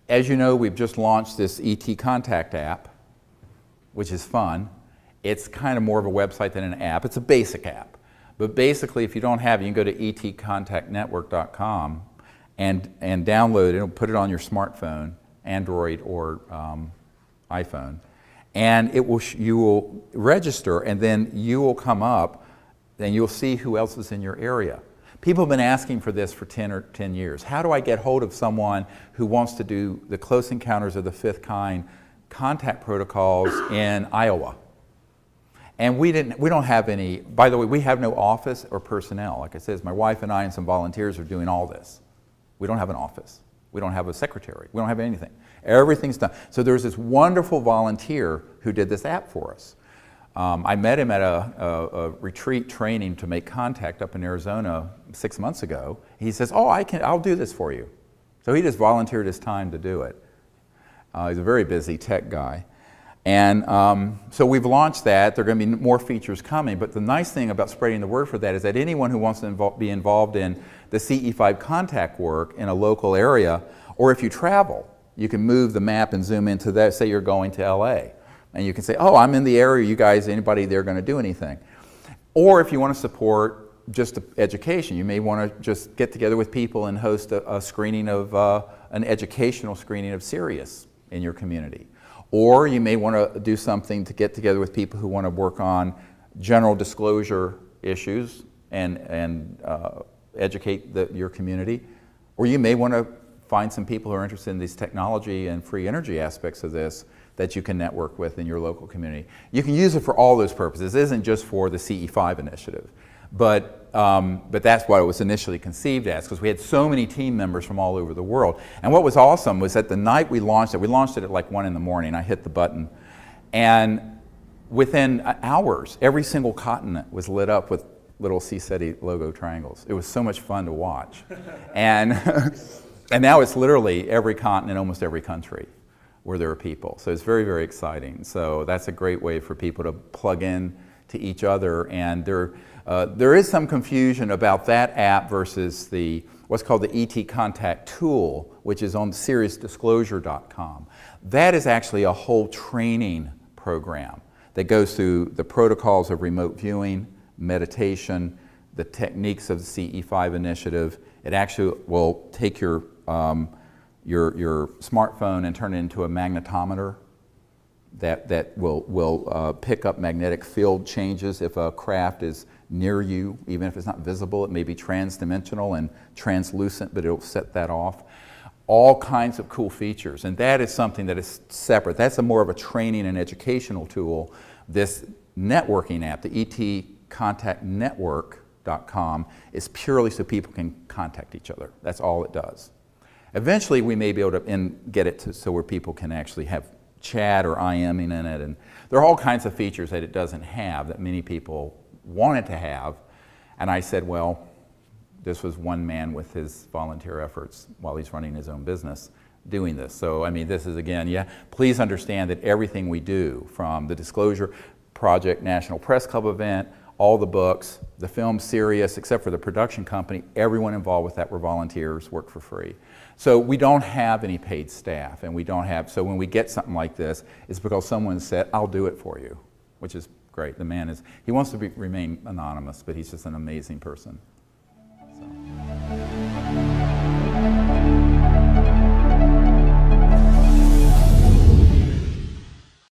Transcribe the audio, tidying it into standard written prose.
As you know, we've just launched this ET Contact app, which is fun. It's kind of more of a website than an app. It's a basic app. But basically, if you don't have it, you can go to etcontactnetwork.com and download it. It'll put it on your smartphone, Android or iPhone. And you will register, and then you will come up, and you'll see who else is in your area. People have been asking for this for 10 years. How do I get hold of someone who wants to do the close encounters of the fifth kind contact protocols in Iowa? And we don't have any, by the way, we have no office or personnel. Like I said, my wife and I and some volunteers are doing all this. We don't have an office. We don't have a secretary. We don't have anything. Everything's done. So there's this wonderful volunteer who did this app for us. I met him at a retreat training to make contact up in Arizona 6 months ago. He says, "Oh, I'll do this for you." So he just volunteered his time to do it. He's a very busy tech guy. And so we've launched that. There are going to be more features coming. But the nice thing about spreading the word for that is that anyone who wants to be involved in the CE5 contact work in a local area, or if you travel, you can move the map and zoom into that. Say you're going to LA. And you can say, "Oh, I'm in the area, you guys, anybody there going to do anything?" Or if you want to support just education, you may want to just get together with people and host a screening of, an educational screening of SIRIUS in your community. Or you may want to do something to get together with people who want to work on general disclosure issues and educate your community. Or you may want to find some people who are interested in these technology and free energy aspects of this that you can network with in your local community. You can use it for all those purposes. It isn't just for the CE5 initiative. But that's what it was initially conceived as, because we had so many team members from all over the world. And what was awesome was that the night we launched it at like 1 in the morning. I hit the button. And within hours, every single continent was lit up with little CSETI logo triangles. It was so much fun to watch. And, and now it's literally every continent, almost every country where there are people. So it's very, very exciting. So that's a great way for people to plug in to each other. And there is some confusion about that app versus what's called the ET Contact tool, which is on SIRIUSdisclosure.com. That is actually a whole training program that goes through the protocols of remote viewing, meditation, the techniques of the CE5 initiative. It actually will take your smartphone and turn it into a magnetometer that will pick up magnetic field changes if a craft is near you. Even if it's not visible, it may be trans-dimensional and translucent, but it'll set that off. All kinds of cool features, and that is something that is separate. That's more of a training and educational tool. This networking app, the etcontactnetwork.com, is purely so people can contact each other. That's all it does. Eventually, we may be able to get it so where people can actually have chat or IMing in it, and there are all kinds of features that it doesn't have that many people wanted to have. And I said, well, this was one man with his volunteer efforts while he's running his own business doing this. So, I mean, this is, again, yeah, please understand that everything we do, from the Disclosure Project National Press Club event, all the books, the film SIRIUS, except for the production company, everyone involved with that were volunteers, work for free. So we don't have any paid staff, and we don't have, so when we get something like this, it's because someone said, "I'll do it for you," which is great. The man he wants to remain anonymous, but he's just an amazing person.